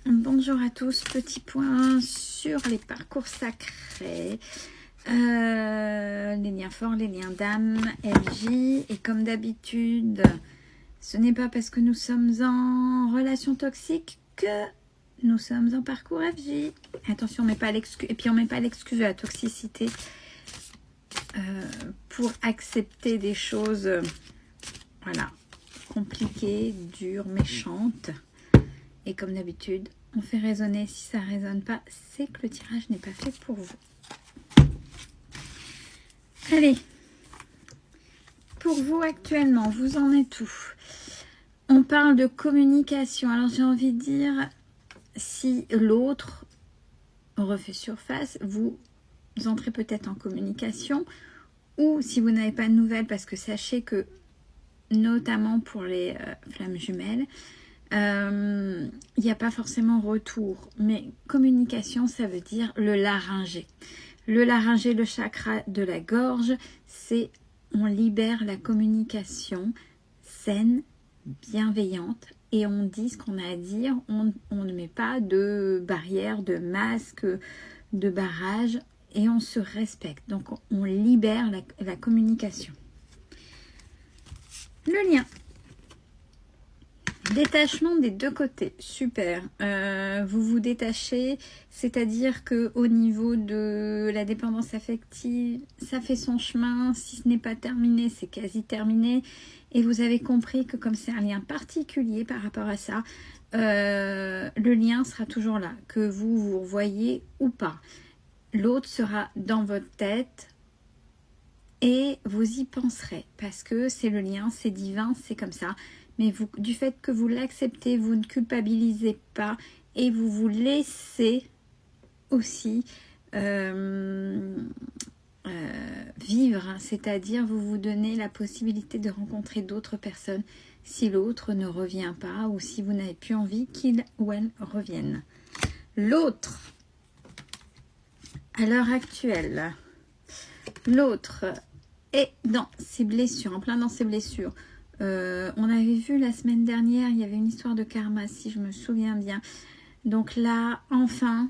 Bonjour à tous, petit point sur les parcours sacrés, les liens forts, les liens d'âme, FJ, et comme d'habitude, ce n'est pas parce que nous sommes en relation toxique que nous sommes en parcours FJ. Attention, on met pas l'excuse, et puis on met pas l'excuse de la toxicité pour accepter des choses, voilà, compliquées, dures, méchantes. Et comme d'habitude, on fait résonner. Si ça ne résonne pas, c'est que le tirage n'est pas fait pour vous. Allez, pour vous actuellement, vous en êtes où? On parle de communication. Alors j'ai envie de dire, si l'autre refait surface, vous entrez peut-être en communication. Ou si vous n'avez pas de nouvelles, parce que sachez que, notamment pour les flammes jumelles, il n'y a pas forcément retour, mais communication, ça veut dire le laryngé. Le laryngé, le chakra de la gorge, c'est on libère la communication saine, bienveillante, et on dit ce qu'on a à dire. On ne met pas de barrière, de masque, de barrage, et on se respecte. Donc on libère la communication. Le lien. Détachement des deux côtés, super. Vous vous détachez, c'est-à-dire que au niveau de la dépendance affective, ça fait son chemin. Si ce n'est pas terminé, c'est quasi terminé. Et vous avez compris que comme c'est un lien particulier par rapport à ça, le lien sera toujours là, que vous vous revoyez ou pas. L'autre sera dans votre tête et vous y penserez parce que c'est le lien, c'est divin, c'est comme ça. Mais vous, du fait que vous l'acceptez, vous ne culpabilisez pas et vous vous laissez aussi vivre, c'est-à-dire vous vous donnez la possibilité de rencontrer d'autres personnes si l'autre ne revient pas ou si vous n'avez plus envie qu'il ou elle revienne. L'autre, à l'heure actuelle, l'autre est dans ses blessures, en plein dans ses blessures. On avait vu la semaine dernière, il y avait une histoire de karma, si je me souviens bien. Donc là, enfin,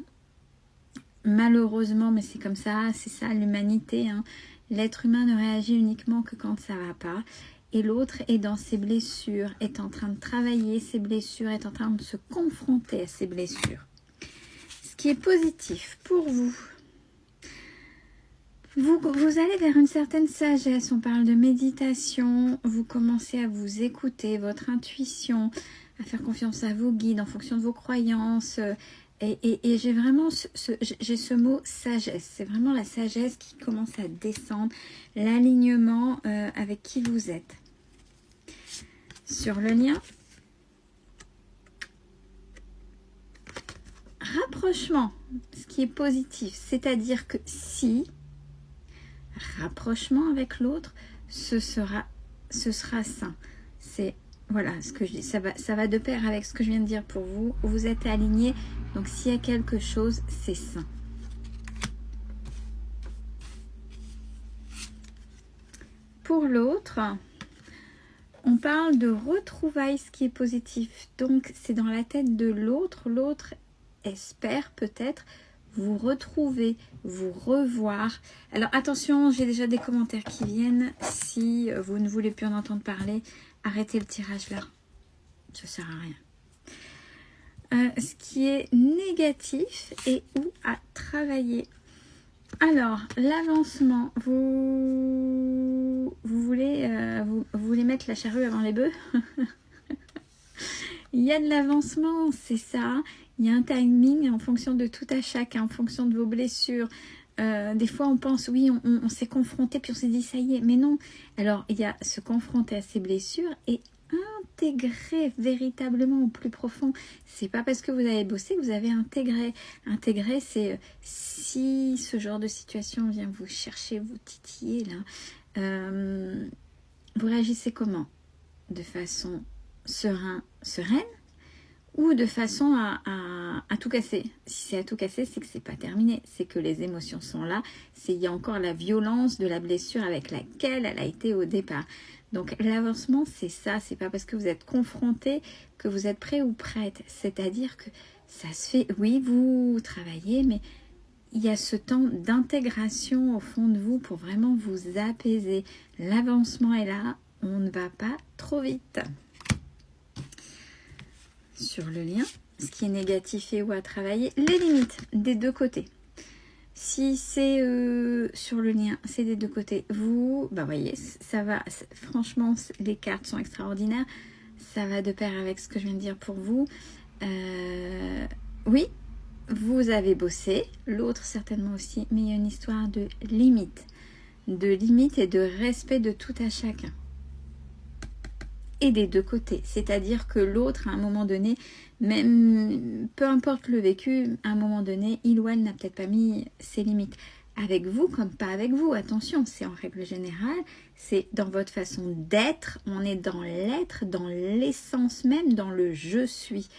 malheureusement, mais c'est comme ça, c'est ça l'humanité, hein. L'être humain ne réagit uniquement que quand ça va pas. Et l'autre est dans ses blessures, est en train de travailler ses blessures, est en train de se confronter à ses blessures. Ce qui est positif pour vous. Vous allez vers une certaine sagesse, on parle de méditation, vous commencez à vous écouter, votre intuition, à faire confiance à vos guides en fonction de vos croyances. Et j'ai vraiment j'ai ce mot sagesse, c'est vraiment la sagesse qui commence à descendre, l'alignement avec qui vous êtes. Sur le lien, rapprochement, ce qui est positif, c'est-à-dire que si rapprochement avec l'autre, ce sera sain. C'est voilà ce que je dis, ça va de pair avec ce que je viens de dire pour vous. Vous êtes alignés, donc s'il y a quelque chose, c'est sain. Pour l'autre, on parle de retrouvailles, ce qui est positif. Donc c'est dans la tête de l'autre. L'autre espère peut-être vous retrouver, vous revoir. Alors attention, j'ai déjà des commentaires qui viennent. Si vous ne voulez plus en entendre parler, arrêtez le tirage là. Ça sert à rien. Ce qui est négatif et où à travailler. Alors, l'avancement, vous voulez mettre la charrue avant les bœufs. Il y a de l'avancement, c'est ça. Il y a un timing en fonction de tout à chacun, en fonction de vos blessures. Des fois, on pense, oui, on s'est confronté, puis on s'est dit, ça y est. Mais non. Alors, il y a se confronter à ses blessures et intégrer véritablement au plus profond. C'est pas parce que vous avez bossé que vous avez intégré. Intégrer, c'est si ce genre de situation vient vous chercher, vous titiller, là, vous réagissez comment? De façon sereine, ou de façon à tout casser. Si c'est à tout casser, c'est que c'est pas terminé, c'est que les émotions sont là, il y a encore la violence de la blessure avec laquelle elle a été au départ. Donc l'avancement, c'est ça, c'est pas parce que vous êtes confronté que vous êtes prêt ou prête, c'est-à-dire que ça se fait, oui, vous travaillez, mais il y a ce temps d'intégration au fond de vous pour vraiment vous apaiser. L'avancement est là, on ne va pas trop vite. Sur le lien, ce qui est négatif et où à travailler, les limites des deux côtés. Si c'est sur le lien, c'est des deux côtés. Vous, bah voyez, ça va, franchement, les cartes sont extraordinaires. Ça va de pair avec ce que je viens de dire pour vous. Oui, vous avez bossé, l'autre certainement aussi, mais il y a une histoire de limite et de respect de tout à chacun. Et des deux côtés, c'est-à-dire que l'autre, à un moment donné, même peu importe le vécu, à un moment donné, il ou elle n'a peut-être pas mis ses limites. Avec vous comme pas avec vous, attention, c'est en règle générale, c'est dans votre façon d'être, on est dans l'être, dans l'essence même, dans le je suis.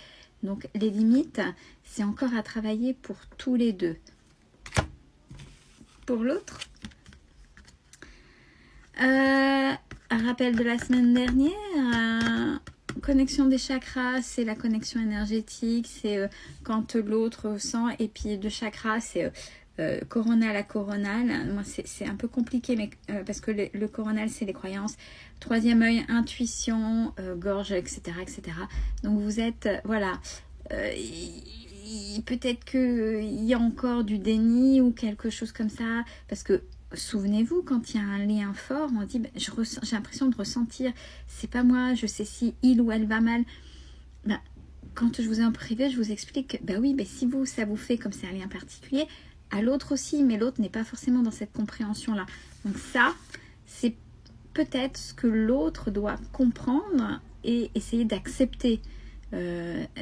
Donc les limites, c'est encore à travailler pour tous les deux. Pour l'autre, un rappel de la semaine dernière, connexion des chakras, c'est la connexion énergétique, c'est quand l'autre sent, et puis de chakras, c'est coronal à coronal. Moi, c'est un peu compliqué, mais parce que le coronal, c'est les croyances. Troisième œil, intuition, gorge, etc., etc. Donc vous êtes, voilà, peut-être qu'il y a encore du déni ou quelque chose comme ça, parce que souvenez-vous, quand il y a un lien fort, on dit, ben, j'ai l'impression de ressentir, c'est pas moi, je sais si il ou elle va mal. Ben, quand je vous ai en privé, je vous explique que, ben oui, ben si vous, ça vous fait comme c'est un lien particulier, à l'autre aussi, mais l'autre n'est pas forcément dans cette compréhension-là. Donc ça, c'est peut-être ce que l'autre doit comprendre et essayer d'accepter.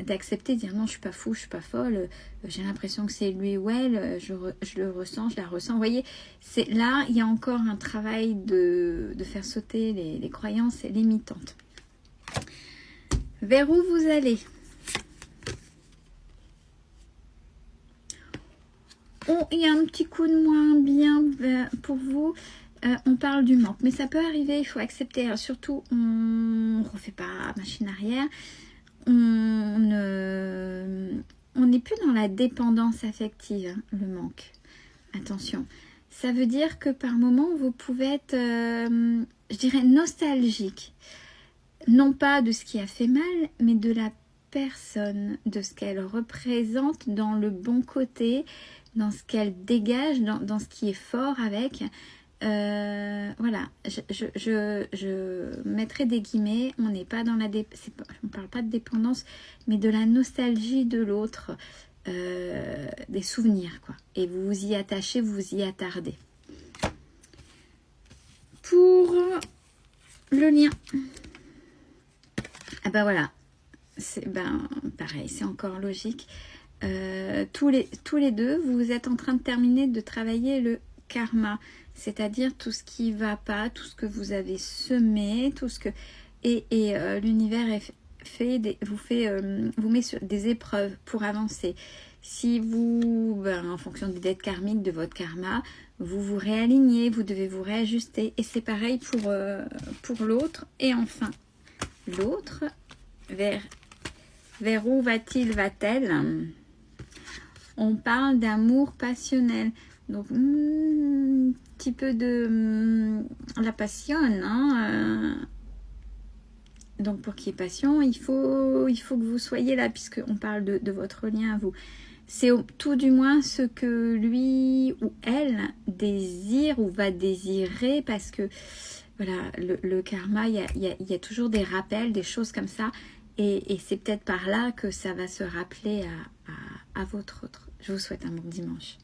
D'accepter, dire non, je suis pas fou, je suis pas folle, j'ai l'impression que c'est lui ou elle, je le ressens, je la ressens. Vous voyez, c'est là, il y a encore un travail de faire sauter les croyances limitantes. Vers où vous allez? Oh, il y a un petit coup de moins bien pour vous. On parle du manque, mais ça peut arriver, il faut accepter. Alors, surtout, on ne refait pas machine arrière. On n'est plus dans la dépendance affective, hein, le manque. Attention, ça veut dire que par moment, vous pouvez être, je dirais, nostalgique. Non pas de ce qui a fait mal, mais de la personne, de ce qu'elle représente dans le bon côté, dans ce qu'elle dégage, dans ce qui est fort avec. Voilà, je mettrai des guillemets, on n'est pas dans la on parle pas de dépendance, mais de la nostalgie de l'autre, des souvenirs, quoi. Et vous vous y attachez, vous vous y attardez. Pour le lien, ah ben voilà, c'est pareil, c'est encore logique. Tous les deux, vous êtes en train de terminer de travailler le karma, c'est-à-dire tout ce qui va pas, tout ce que vous avez semé, tout ce que l'univers vous met sur des épreuves pour avancer. Si vous, en fonction des dettes karmiques de votre karma, vous vous réalignez, vous devez vous réajuster, et c'est pareil pour l'autre. Et enfin, l'autre, vers où va-t-elle? On parle d'amour passionnel. Donc, un petit peu de la passion, hein, donc, pour qu'il y ait passion, il faut que vous soyez là, puisqu'on parle de votre lien à vous. C'est tout du moins ce que lui ou elle désire ou va désirer, parce que, voilà, le karma, il y a toujours des rappels, des choses comme ça, et c'est peut-être par là que ça va se rappeler à votre autre. Je vous souhaite un bon dimanche.